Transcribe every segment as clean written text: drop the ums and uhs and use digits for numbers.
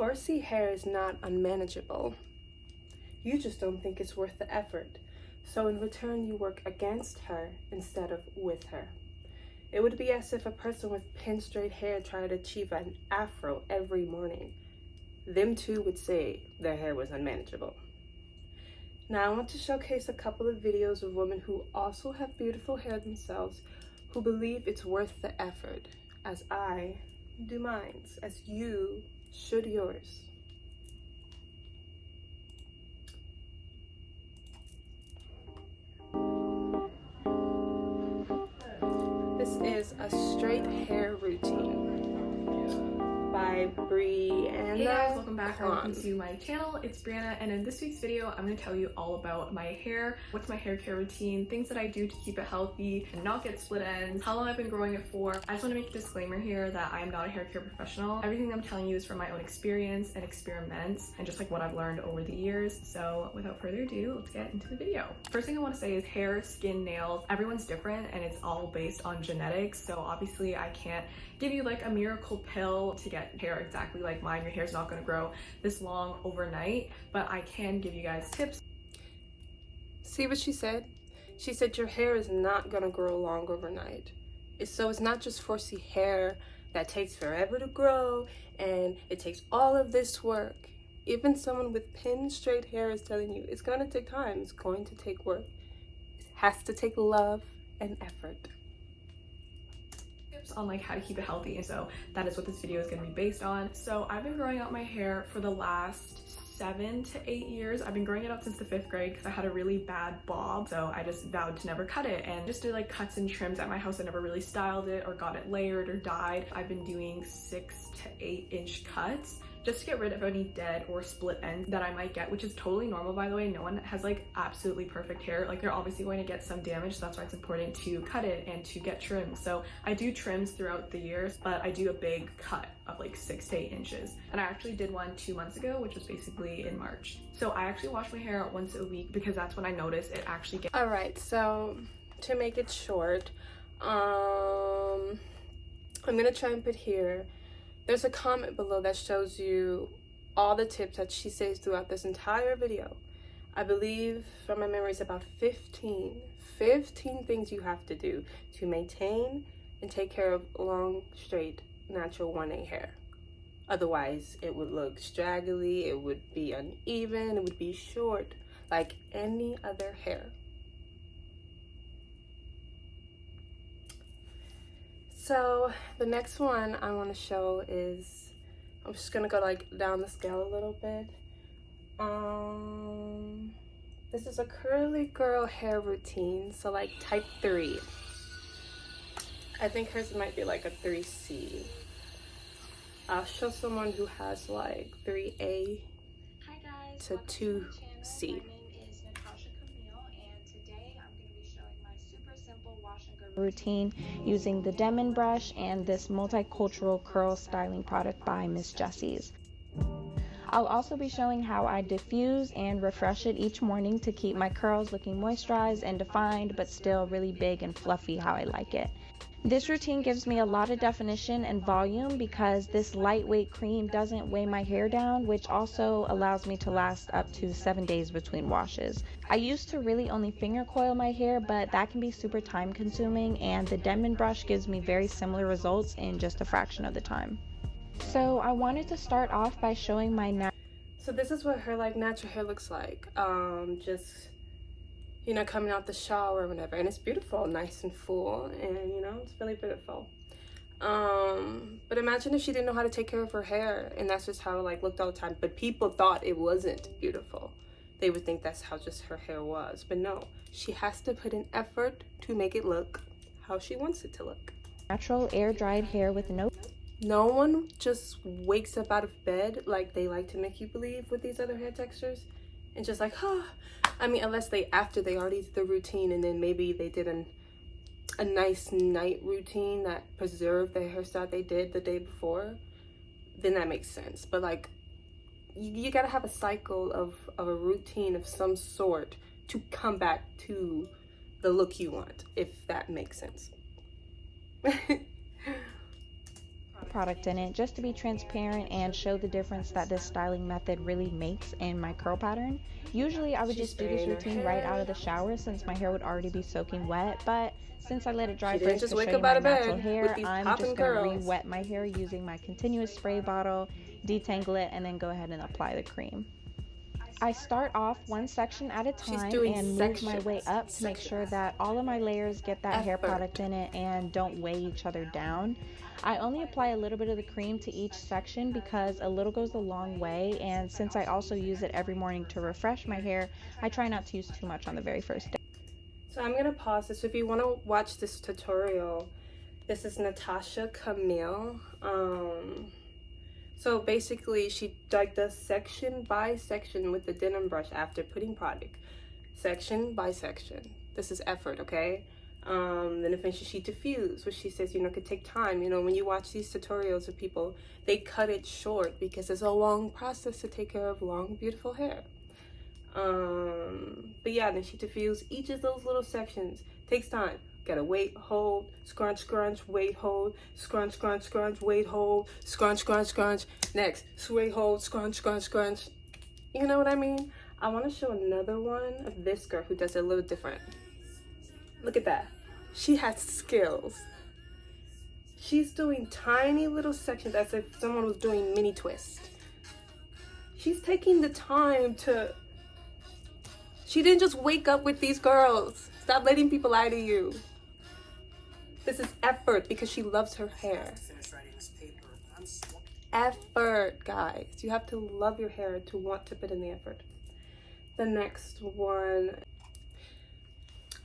4C hair is not unmanageable. You just don't think it's worth the effort. So in return, you work against her instead of with her. It would be as if a person with pin straight hair tried to achieve an afro every morning. Them too would say their hair was unmanageable. Now I want to showcase a couple of videos of women who also have beautiful hair themselves, who believe it's worth the effort, as I do mine, as you should yours. This is a straight hair routine by Brianna. Hey guys, welcome back or welcome to my channel. It's Brianna, and in this week's video I'm going to tell you all about my hair, what's my hair care routine, things that I do to keep it healthy and not get split ends, how long I've been growing it for. I just want to make a disclaimer here that I am not a hair care professional. Everything I'm telling you is from my own experience and experiments and just like what I've learned over the years. So without further ado, let's get into the video. First thing I want to say is hair, skin, nails, everyone's different and it's all based on genetics. So obviously I can't give you like a miracle pill to get hair exactly like mine. Your hair's not going to grow this long overnight, but I can give you guys tips. See what she said? She said your hair is not going to grow long overnight. So it's not just 4C hair that takes forever to grow and it takes all of this work. Even someone with pin straight hair is telling you it's going to take time, it's going to take work. It has to take love and effort. On like how to keep it healthy, and so that is what this video is going to be based on. So I've been growing out my hair for the last 7 to 8 years. I've been growing it out since the 5th grade because I had a really bad bob, so I just vowed to never cut it and just did like cuts and trims at my house. I never really styled it or got it layered or dyed. I've been doing 6 to 8 inch cuts just to get rid of any dead or split ends that I might get, which is totally normal, by the way. No one has like absolutely perfect hair. Like, they're obviously going to get some damage, so that's why it's important to cut it and to get trims. So I do trims throughout the years, but I do a big cut of like 6 to 8 inches. And I actually did one 2 months ago, which was basically in March. So I actually wash my hair once a week because that's when I notice it actually gets. All right, so to make it short, I'm gonna try and put here, there's a comment below that shows you all the tips that she says throughout this entire video. I believe from my memory it's about 15 things you have to do to maintain and take care of long, straight, natural 1A hair. Otherwise, it would look straggly, it would be uneven, it would be short, like any other hair. So the next one I want to show is, I'm just gonna go like down the scale a little bit. This is a curly girl hair routine, so like type 3. I think hers might be like a 3C. I'll show someone who has like 3A to 2C. Routine using the Demon brush and this multicultural curl styling product by Miss Jessie's. I'll also be showing how I diffuse and refresh it each morning to keep my curls looking moisturized and defined, but still really big and fluffy how I like it. This routine gives me a lot of definition and volume because this lightweight cream doesn't weigh my hair down, which also allows me to last up to 7 days between washes. I used to really only finger coil my hair, but that can be super time consuming, and the Demon brush gives me very similar results in just a fraction of the time. So I wanted to start off by showing my So this is what her like natural hair looks like. Just, you know, coming out the shower or whatever, and it's beautiful, nice and full, and you know, it's really beautiful. But imagine if she didn't know how to take care of her hair and that's just how it like looked all the time, but people thought it wasn't beautiful. They would think that's how just her hair was, but no, she has to put in effort to make it look how she wants it to look. Natural air dried hair with no one just wakes up out of bed like they like to make you believe with these other hair textures and just like, huh. I mean, unless after they already did the routine and then maybe they did a nice night routine that preserved the hairstyle they did the day before, then that makes sense. But like, you gotta have a cycle of a routine of some sort to come back to the look you want, if that makes sense. product in it just to be transparent and show the difference that this styling method really makes in my curl pattern. Usually I would just do this routine right out of the shower since my hair would already be soaking wet, but since I let it dry first to show you my natural hair, I'm just going to re-wet my hair using my continuous spray bottle, detangle it, and then go ahead and apply the cream. I start off one section at a time and move my way up to make sure that all of my layers get that hair product in it and don't weigh each other down. I only apply a little bit of the cream to each section because a little goes a long way, and since I also use it every morning to refresh my hair, I try not to use too much on the very first day. So I'm gonna pause this. If you want to watch this tutorial, this is Natasha Camille. So basically she like does section by section with the denim brush after putting product, section by section. This is effort, okay? Then eventually she diffuse, which she says, you know, could take time. You know, when you watch these tutorials of people, they cut it short because it's a long process to take care of long, beautiful hair. But yeah, then she diffuse each of those little sections. Takes time. Gotta wait, hold, scrunch, scrunch, wait, hold, scrunch, scrunch, scrunch, wait, hold, scrunch, scrunch, scrunch. Next, wait, hold, scrunch, scrunch, scrunch. You know what I mean? I want to show another one of this girl who does it a little different. Look at that. She has skills. She's doing tiny little sections as if someone was doing mini twist. She's taking the time to... She didn't just wake up with these girls. Stop letting people lie to you. This is effort because she loves her hair. Effort, guys. You have to love your hair to want to put in the effort. The next one.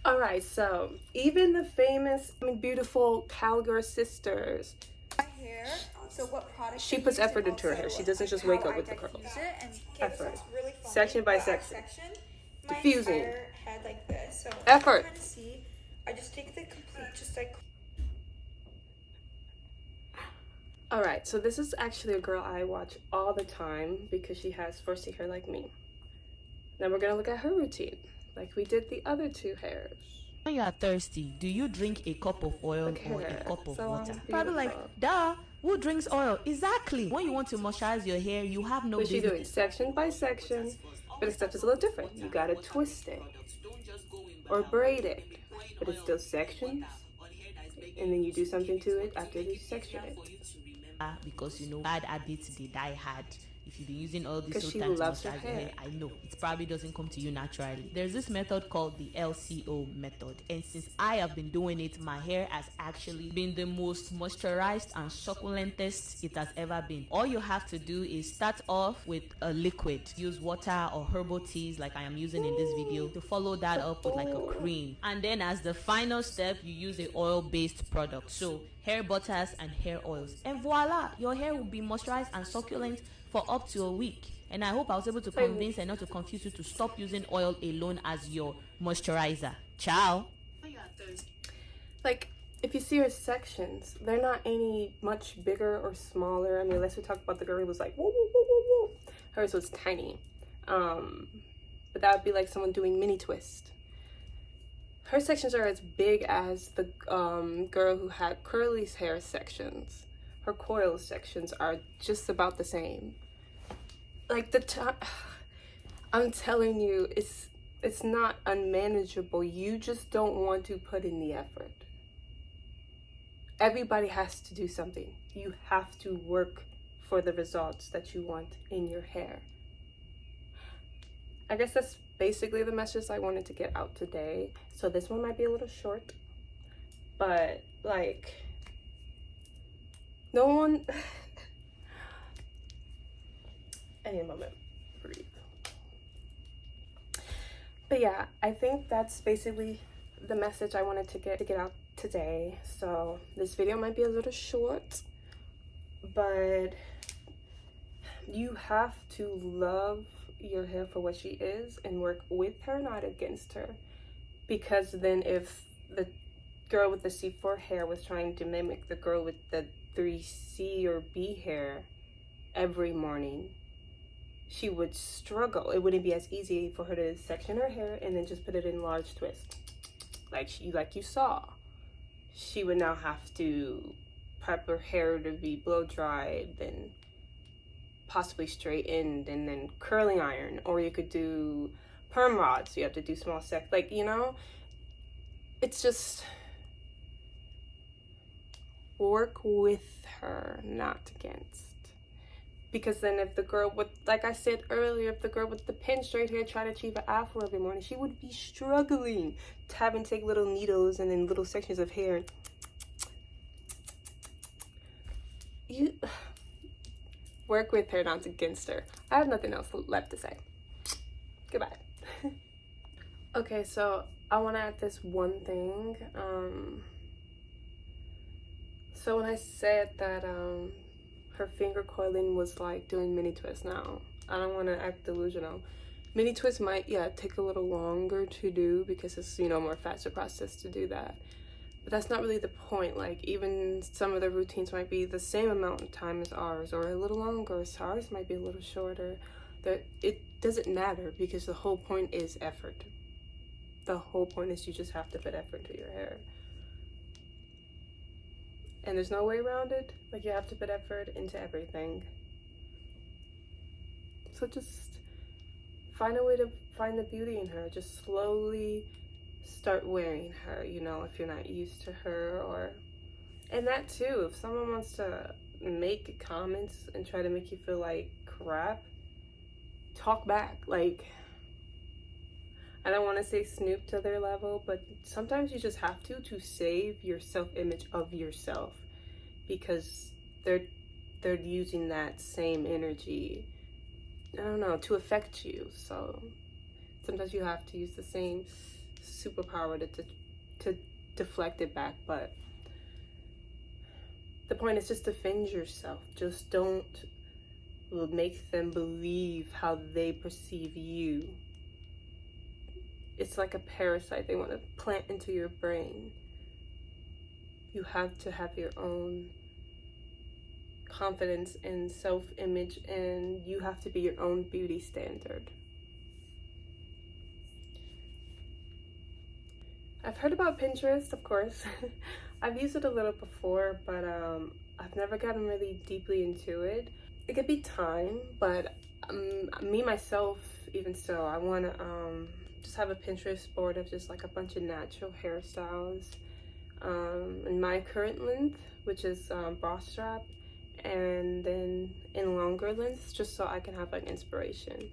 Alright, so even the famous, beautiful Cowgirl sisters. My hair, so what product she puts effort into her hair. She doesn't just wake up with the curls. Effort. Really section by section. Diffusing. Head like this. So effort. I'm trying to see. I just take the complete, just like. Alright, so this is actually a girl I watch all the time because she has 4C hair like me. Now we're gonna look at her routine, like we did the other two hairs. When you are thirsty, do you drink a cup of oil or a cup of water? Probably like, duh, who drinks oil? Exactly. When you want to moisturize your hair, you have no business. She's doing section by section, but except it's a little different. You gotta twist it or braid it, but it's still sections, and then you do something to it after you section it. Because you know, bad habits, they die hard. If you've been using all this so time to moisturize your hair, I know it probably doesn't come to you naturally. There's this method called the LCO method, and since I have been doing it, my hair has actually been the most moisturized and succulentest it has ever been. All you have to do is start off with a liquid. Use water or herbal teas like I am using in this video, to follow that up with like a cream, and then as the final step you use a oil-based product, so hair butters and hair oils, and voila, your hair will be moisturized and succulent for up to a week. And I hope I was able to convince and not to confuse you to stop using oil alone as your moisturizer. Ciao. Like, if you see her sections, they're not any much bigger or smaller. I mean, unless we talk about the girl who was like, whoa, whoa, whoa, whoa, whoa. Hers was tiny. But that would be like someone doing mini twist. Her sections are as big as the girl who had Curly's hair sections. Her coil sections are just about the same. Like the time, I'm telling you, it's not unmanageable. You just don't want to put in the effort. Everybody has to do something. You have to work for the results that you want in your hair. I guess that's basically the message I wanted to get out today. So this one might be a little short, but like, no one, any moment, breathe. But yeah, I think that's basically the message I wanted to get out today. So this video might be a little short, but you have to love your hair for what she is and work with her, not against her. Because then if the girl with the C4 hair was trying to mimic the girl with the 3C or B hair every morning, she would struggle. It wouldn't be as easy for her to section her hair and then just put it in large twists like you saw. She would now have to prep her hair to be blow dried, then possibly straightened, and then curling iron. Or you could do perm rods, so you have to do small sec, like, you know, it's just work with her, not against. Because then if the girl with, like I said earlier, if the girl with the pin straight hair tried to achieve an afro every morning, she would be struggling to having to take little needles and then little sections of hair. You work with her, not against her. I have nothing else left to say. Goodbye. Okay, so I want to add this one thing. So when I said that her finger coiling was like doing mini twists, now I don't want to act delusional. Mini twists might, yeah, take a little longer to do because it's, you know, more faster process to do that. But that's not really the point. Like, even some of the routines might be the same amount of time as ours, or a little longer, so ours might be a little shorter. That it doesn't matter, because the whole point is effort. The whole point is you just have to put effort into your hair. And there's no way around it. Like, you have to put effort into everything. So just find a way to find the beauty in her. Just slowly start wearing her, you know, if you're not used to her. Or, and that too, if someone wants to make comments and try to make you feel like crap, talk back. Like, I don't want to say snoop to their level, but sometimes you just have to save your self-image of yourself, because they're using that same energy, I don't know, to affect you. So sometimes you have to use the same superpower to deflect it back. But the point is just defend yourself. Just don't make them believe how they perceive you. It's like a parasite they want to plant into your brain. You have to have your own confidence and self-image, and you have to be your own beauty standard. I've heard about Pinterest, of course. I've used it a little before, but I've never gotten really deeply into it. It could be time, but me, myself, even so, I want to just have a Pinterest board of just like a bunch of natural hairstyles in my current length, which is bra strap, and then in longer lengths, just so I can have like inspiration.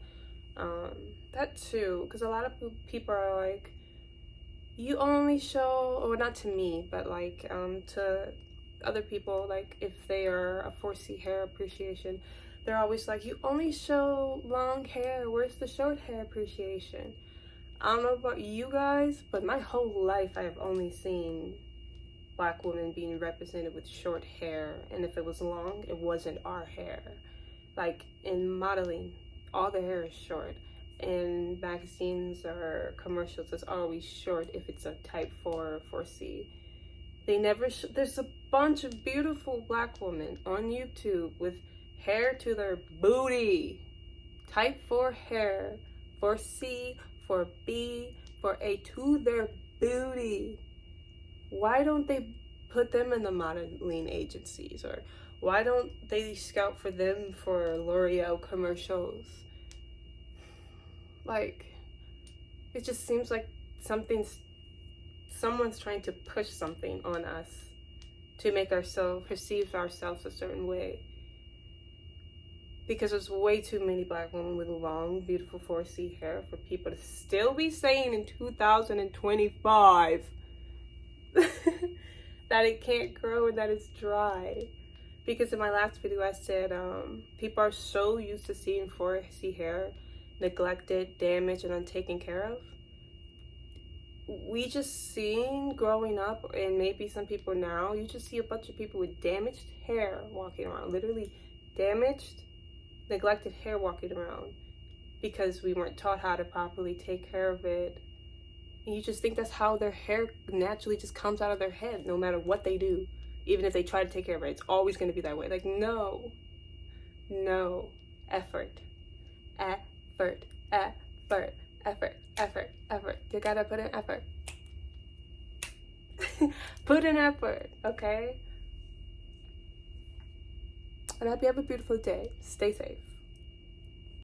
That too, because a lot of people are like, you only show, or not to me, but like to other people, like if they are a 4C hair appreciation, they're always like, you only show long hair, where's the short hair appreciation? I don't know about you guys, but my whole life I have only seen Black women being represented with short hair, and if it was long, it wasn't our hair. Like in modeling, all the hair is short. In magazines or commercials, it's always short if it's a type 4 or 4C. They never there's a bunch of beautiful Black women on YouTube with hair to their booty. Type 4 hair, 4C, 4B, 4A to their booty. Why don't they put them in the modeling agencies? Or why don't they scout for them for L'Oreal commercials? Like, it just seems like someone's trying to push something on us to make ourselves perceive ourselves a certain way. Because there's way too many Black women with long, beautiful 4C hair for people to still be saying in 2025 that it can't grow and that it's dry. Because in my last video I said people are so used to seeing 4C hair neglected, damaged, and untaken care of. We just seen growing up, and maybe some people now, you just see a bunch of people with damaged hair walking around, literally damaged, neglected hair walking around, because we weren't taught how to properly take care of it. And you just think that's how their hair naturally just comes out of their head, no matter what they do. Even if they try to take care of it, it's always going to be that way. Like, no, effort. You gotta put in effort. Put in effort, okay? And I hope you have a beautiful day. Stay safe.